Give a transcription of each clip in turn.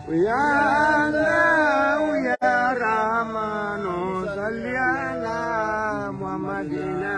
Ya Allah ya Rahmanu salli ala Muhammadina.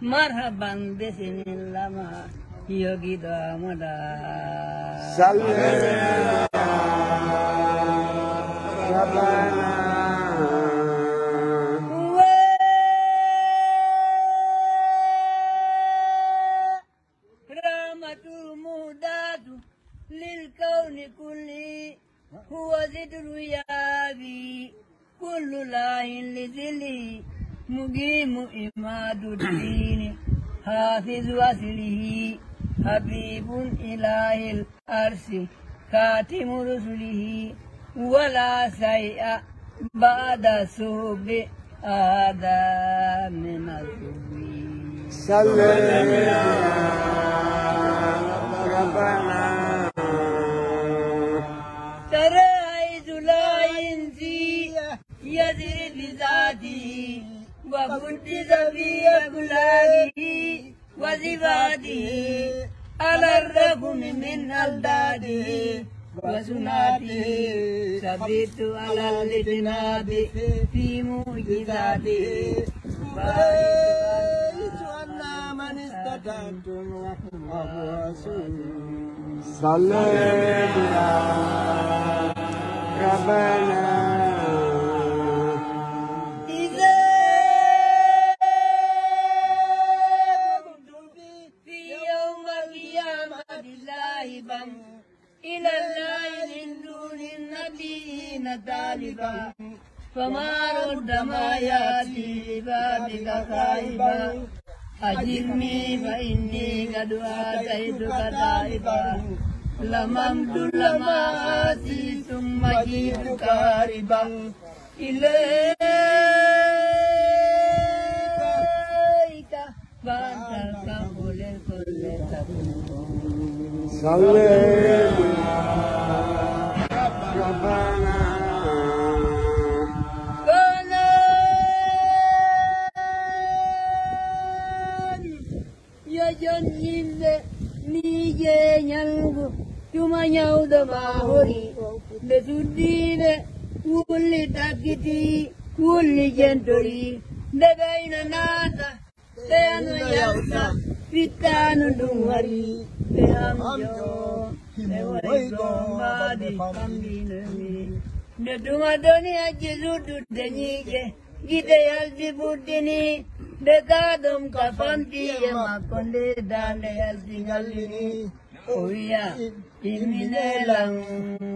Marhaban bismillah yogi damada rahmatul mudatu lil kauni kulli huwa zidru yabi kullu lahin lidili mugimu imadu dini حافظ وصله حبيب إله الأرش خاتم رسله ولا شيء بعد سوء آدم من السوء صلى ربنا ترى حيث لا ينسي يدري بذاته وكنت في أخلاقه وصفاته على الرغم من ألداده وسناته ثبت على الاجتناب في معجزاته بارئت أن من استطعت وهو رسول صلى ربنا إذا كنت في يوم القيامة لاهبا إلى الله من دون النبيين طالبا فما رد ما يأتي بابك خائبا أجرني فإني قد آتيتك تائبا لممت لما آتي ثم جئت كاربا إليك فأنت الكف لكل تكون صلى ربنا Yajanyinde nije nyalgu cuma nyauda mahori besudine wuli takiti wuli jentori degaina nata teanu yauta pitanu dungari teamjo tewaiko madi kambinemi neduma doni ajizudu denyige gide yaldi budini dekadum kafanti makonde dale altingalini oya iminelang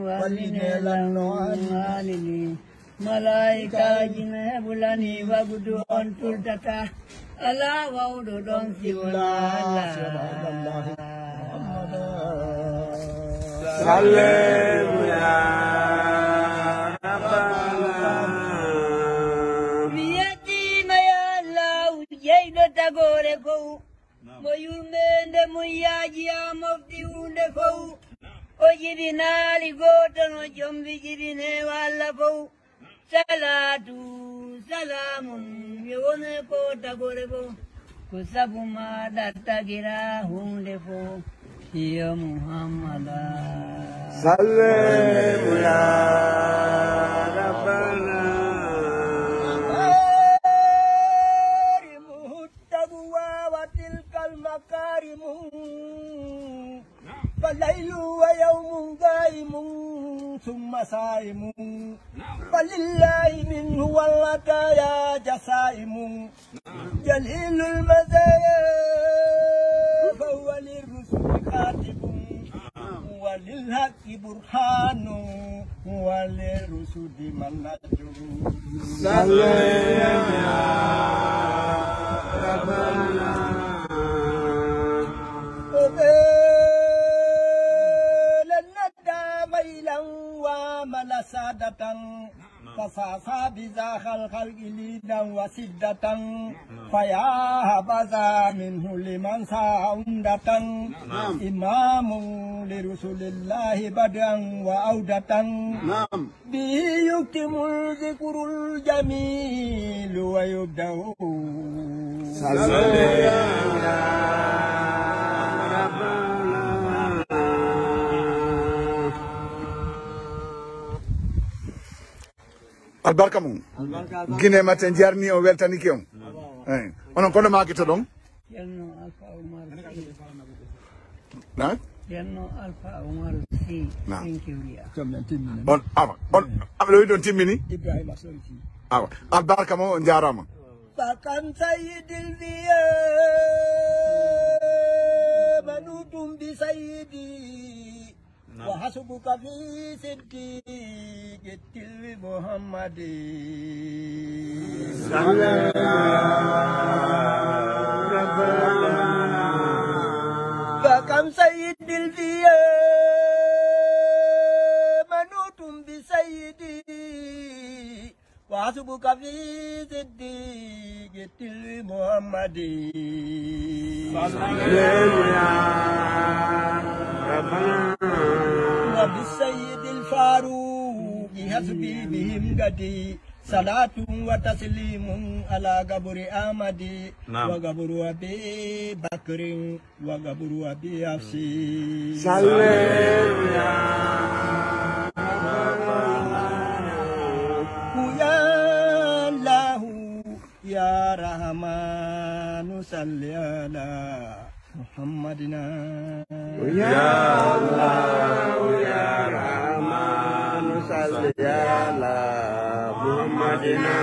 walinelang noanini malaika jine bulani wagudu ontul tata ala waudu don siwala Hallelujah. Gore ko moyumende muyaji amofti unde ko ojibinali goto no jombi jibine walla ko salatu salamun yone ko tagore ko kusabuma dattagira hunde ko ya muhammada Sallallahu ya rabbana فالليل ويوم قائم ثم صائم فلله منه والعطايا جسائم جليل المزايا فهو للرسل كاتب وللحق برهان وللرسل منهج صلى يا ربنا ومل سادة فصاصا بزاخ الخلق ليدا وسدة فيا هبذا منه لمن ساعدة إمام لرسول الله بدءا وأودة به يكتم الذكر الجميل ويبدأ albarka mum guine maten jarni o weltani ki on onon kono makito ɗon Yerno Alpha Umar na Yerno Alpha Umar si Nah. thank you ya on awa on aɓe ɗon timmini إبراهيم أسولتي awa albarka mo on jarama فكم سيد البيان منوط بسيدي وحسبك في صديق التلو محمد صلى ربنا فكم سيد الفيا منوط بسيدي وحسبك في صديق التلو محمد وبالسيد الفاروق حسبي بهم قدي صلاة وتسليم على قبر أحمد وقبر أبي بكر وقبر أبي حفصي يا الله يا رحمن صل على محمدنا يا الله يا رحمن صل على محمدنا